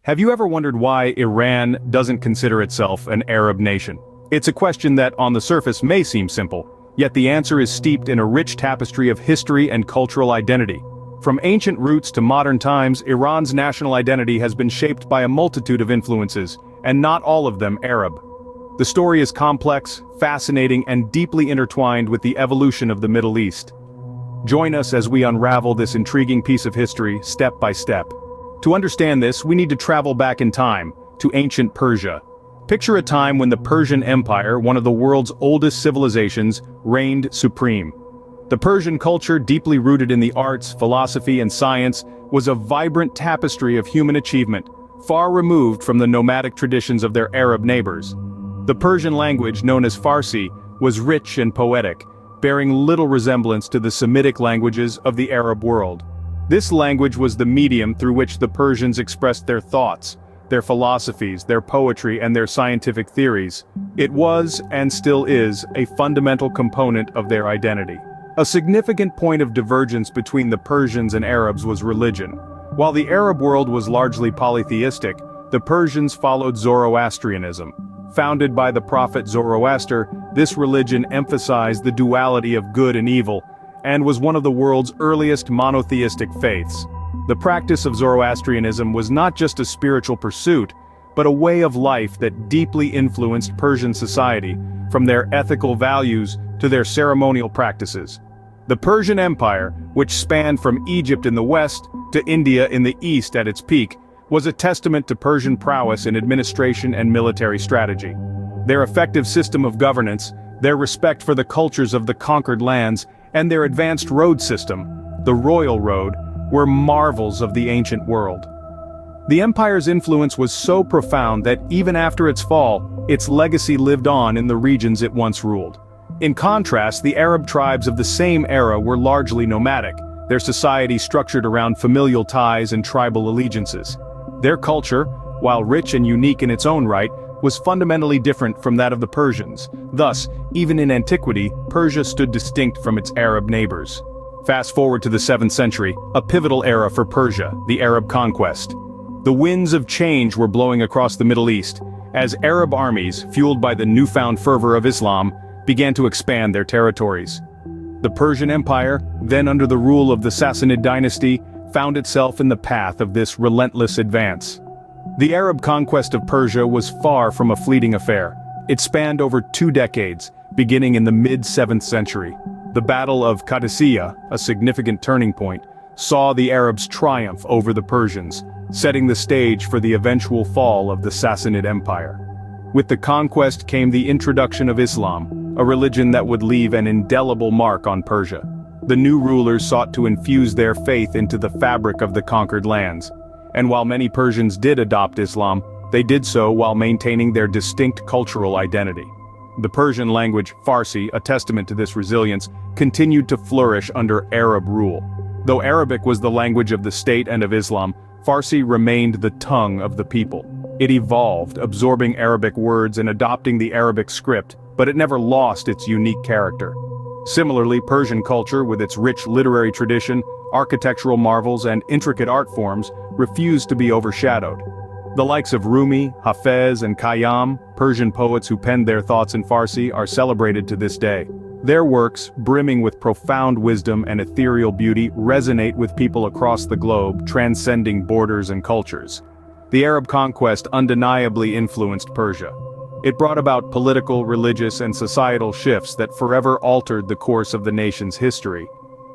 Have you ever wondered why Iran doesn't consider itself an Arab nation? It's a question that, on the surface, may seem simple, yet the answer is steeped in a rich tapestry of history and cultural identity. From ancient roots to modern times, Iran's national identity has been shaped by a multitude of influences, and not all of them Arab. The story is complex, fascinating, and deeply intertwined with the evolution of the Middle East. Join us as we unravel this intriguing piece of history, step by step. To understand this, we need to travel back in time, to ancient Persia. Picture a time when the Persian Empire, one of the world's oldest civilizations, reigned supreme. The Persian culture, deeply rooted in the arts, philosophy, and science, was a vibrant tapestry of human achievement, far removed from the nomadic traditions of their Arab neighbors. The Persian language, known as Farsi, was rich and poetic, bearing little resemblance to the Semitic languages of the Arab world. This language was the medium through which the Persians expressed their thoughts, their philosophies, their poetry, and their scientific theories. It was, and still is, a fundamental component of their identity. A significant point of divergence between the Persians and Arabs was religion. While the Arab world was largely polytheistic, the Persians followed Zoroastrianism. Founded by the prophet Zoroaster, this religion emphasized the duality of good and evil, and was one of the world's earliest monotheistic faiths. The practice of Zoroastrianism was not just a spiritual pursuit, but a way of life that deeply influenced Persian society, from their ethical values to their ceremonial practices. The Persian Empire, which spanned from Egypt in the west to India in the east at its peak, was a testament to Persian prowess in administration and military strategy. Their effective system of governance, their respect for the cultures of the conquered lands, and their advanced road system, the Royal Road, were marvels of the ancient world. The empire's influence was so profound that even after its fall, its legacy lived on in the regions it once ruled. In contrast, the Arab tribes of the same era were largely nomadic, their society structured around familial ties and tribal allegiances. Their culture, while rich and unique in its own right, was fundamentally different from that of the Persians. Thus, even in antiquity, Persia stood distinct from its Arab neighbors. Fast forward to the 7th century, a pivotal era for Persia, the Arab Conquest. The winds of change were blowing across the Middle East, as Arab armies, fueled by the newfound fervor of Islam, began to expand their territories. The Persian Empire, then under the rule of the Sassanid dynasty, found itself in the path of this relentless advance. The Arab conquest of Persia was far from a fleeting affair. It spanned over 2 decades, beginning in the mid-7th century. The Battle of Qadisiyah, a significant turning point, saw the Arabs triumph over the Persians, setting the stage for the eventual fall of the Sassanid Empire. With the conquest came the introduction of Islam, a religion that would leave an indelible mark on Persia. The new rulers sought to infuse their faith into the fabric of the conquered lands. And while many Persians did adopt Islam, they did so while maintaining their distinct cultural identity. The Persian language, Farsi, a testament to this resilience, continued to flourish under Arab rule. Though Arabic was the language of the state and of Islam, Farsi remained the tongue of the people. It evolved, absorbing Arabic words and adopting the Arabic script, but it never lost its unique character. Similarly, Persian culture, with its rich literary tradition, architectural marvels, and intricate art forms, refused to be overshadowed. The likes of Rumi, Hafez, and Khayyam, Persian poets who penned their thoughts in Farsi, are celebrated to this day. Their works, brimming with profound wisdom and ethereal beauty, resonate with people across the globe, transcending borders and cultures. The Arab conquest undeniably influenced Persia. It brought about political, religious, and societal shifts that forever altered the course of the nation's history.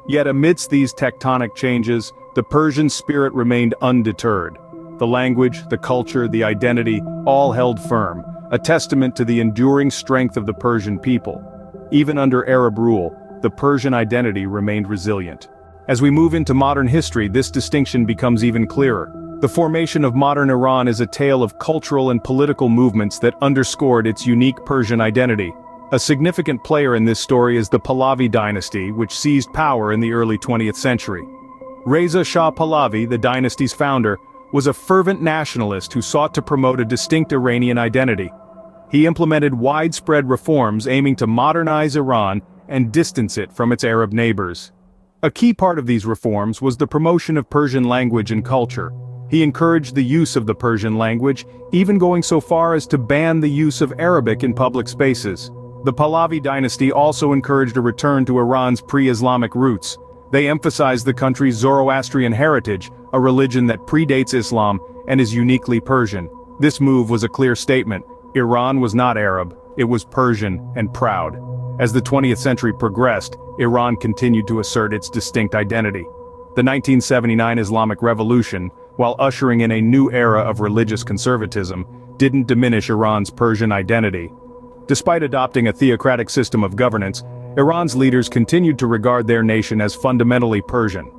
Yet amidst these tectonic changes, the Persian spirit remained undeterred. The language, the culture, the identity, all held firm, a testament to the enduring strength of the Persian people. Even under Arab rule, the Persian identity remained resilient. As we move into modern history, this distinction becomes even clearer. The formation of modern Iran is a tale of cultural and political movements that underscored its unique Persian identity. A significant player in this story is the Pahlavi dynasty, which seized power in the early 20th century. Reza Shah Pahlavi, the dynasty's founder, was a fervent nationalist who sought to promote a distinct Iranian identity. He implemented widespread reforms aiming to modernize Iran and distance it from its Arab neighbors. A key part of these reforms was the promotion of Persian language and culture. He encouraged the use of the Persian language, even going so far as to ban the use of Arabic in public spaces. The Pahlavi dynasty also encouraged a return to Iran's pre-Islamic roots. They emphasized the country's Zoroastrian heritage, a religion that predates Islam and is uniquely Persian. This move was a clear statement: Iran was not Arab, it was Persian and proud. As the 20th century progressed, Iran continued to assert its distinct identity. The 1979 Islamic Revolution, while ushering in a new era of religious conservatism, didn't diminish Iran's Persian identity. Despite adopting a theocratic system of governance, Iran's leaders continued to regard their nation as fundamentally Persian.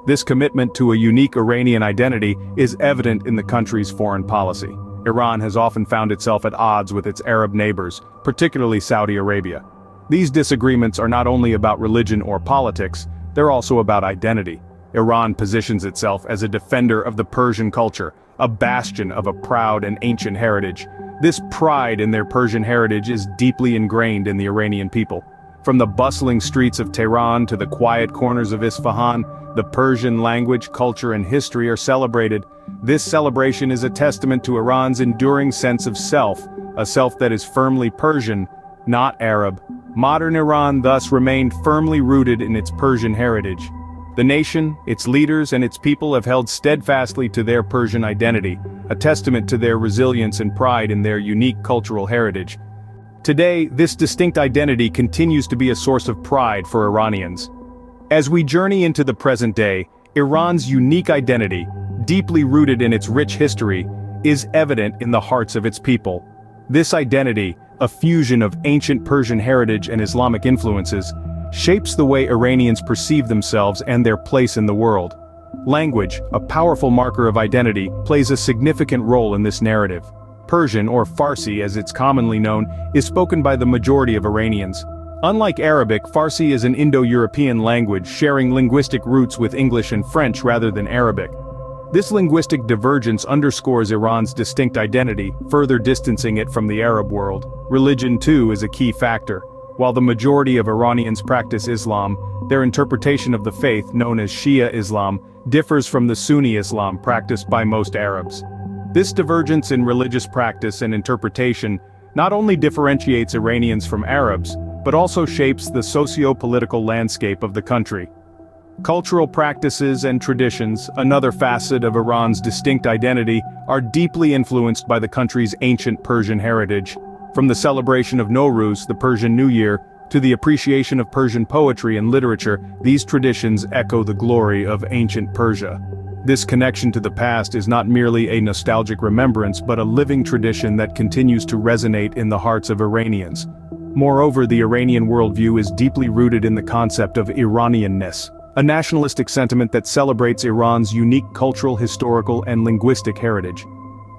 This commitment to a unique Iranian identity is evident in the country's foreign policy. Iran has often found itself at odds with its Arab neighbors, particularly Saudi Arabia. These disagreements are not only about religion or politics, they're also about identity. Iran positions itself as a defender of the Persian culture, a bastion of a proud and ancient heritage. This pride in their Persian heritage is deeply ingrained in the Iranian people. From the bustling streets of Tehran to the quiet corners of Isfahan, the Persian language, culture, and history are celebrated. This celebration is a testament to Iran's enduring sense of self, a self that is firmly Persian, not Arab. Modern Iran thus remained firmly rooted in its Persian heritage. The nation, its leaders, and its people have held steadfastly to their Persian identity, a testament to their resilience and pride in their unique cultural heritage. Today, this distinct identity continues to be a source of pride for Iranians. As we journey into the present day, Iran's unique identity, deeply rooted in its rich history, is evident in the hearts of its people. This identity, a fusion of ancient Persian heritage and Islamic influences, shapes the way Iranians perceive themselves and their place in the world. Language, a powerful marker of identity, plays a significant role in this narrative. Persian, or Farsi as it's commonly known, is spoken by the majority of Iranians. Unlike Arabic, Farsi is an Indo-European language sharing linguistic roots with English and French rather than Arabic. This linguistic divergence underscores Iran's distinct identity, further distancing it from the Arab world. Religion, too, is a key factor. While the majority of Iranians practice Islam, their interpretation of the faith, known as Shia Islam, differs from the Sunni Islam practiced by most Arabs. This divergence in religious practice and interpretation not only differentiates Iranians from Arabs, but also shapes the socio-political landscape of the country. Cultural practices and traditions, another facet of Iran's distinct identity, are deeply influenced by the country's ancient Persian heritage. From the celebration of Nowruz, the Persian New Year, to the appreciation of Persian poetry and literature, these traditions echo the glory of ancient Persia. This connection to the past is not merely a nostalgic remembrance but a living tradition that continues to resonate in the hearts of Iranians. Moreover, the Iranian worldview is deeply rooted in the concept of Iranianness, a nationalistic sentiment that celebrates Iran's unique cultural, historical, and linguistic heritage.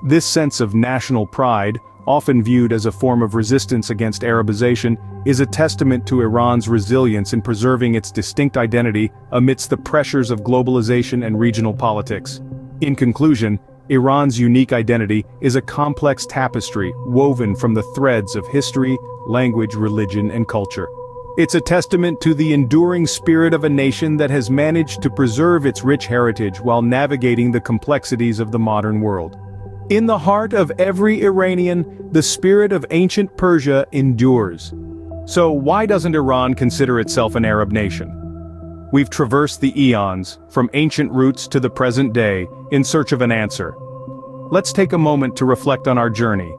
This sense of national pride, often viewed as a form of resistance against Arabization, is a testament to Iran's resilience in preserving its distinct identity amidst the pressures of globalization and regional politics. In conclusion, Iran's unique identity is a complex tapestry woven from the threads of history, language, religion, and culture. It's a testament to the enduring spirit of a nation that has managed to preserve its rich heritage while navigating the complexities of the modern world. In the heart of every Iranian, the spirit of ancient Persia endures. So why doesn't Iran consider itself an Arab nation? We've traversed the eons, from ancient roots to the present day, in search of an answer. Let's take a moment to reflect on our journey.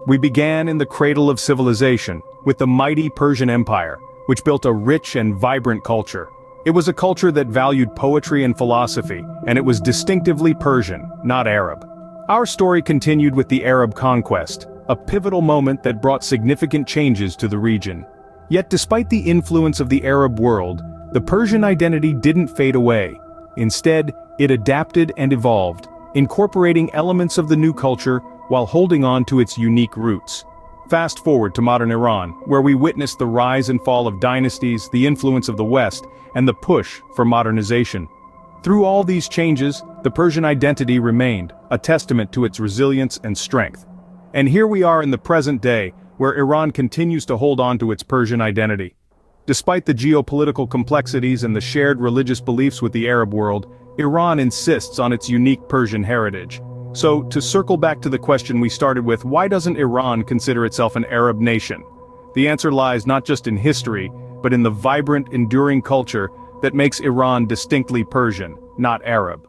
We began in the cradle of civilization, with the mighty Persian Empire, which built a rich and vibrant culture. It was a culture that valued poetry and philosophy, and it was distinctively Persian, not Arab. Our story continued with the Arab Conquest, a pivotal moment that brought significant changes to the region. Yet despite the influence of the Arab world, the Persian identity didn't fade away. Instead, it adapted and evolved, incorporating elements of the new culture while holding on to its unique roots. Fast forward to modern Iran, where we witness the rise and fall of dynasties, the influence of the West, and the push for modernization. Through all these changes, the Persian identity remained, a testament to its resilience and strength. And here we are in the present day, where Iran continues to hold on to its Persian identity. Despite the geopolitical complexities and the shared religious beliefs with the Arab world, Iran insists on its unique Persian heritage. So, to circle back to the question we started with, why doesn't Iran consider itself an Arab nation? The answer lies not just in history, but in the vibrant, enduring culture that makes Iran distinctly Persian, not Arab.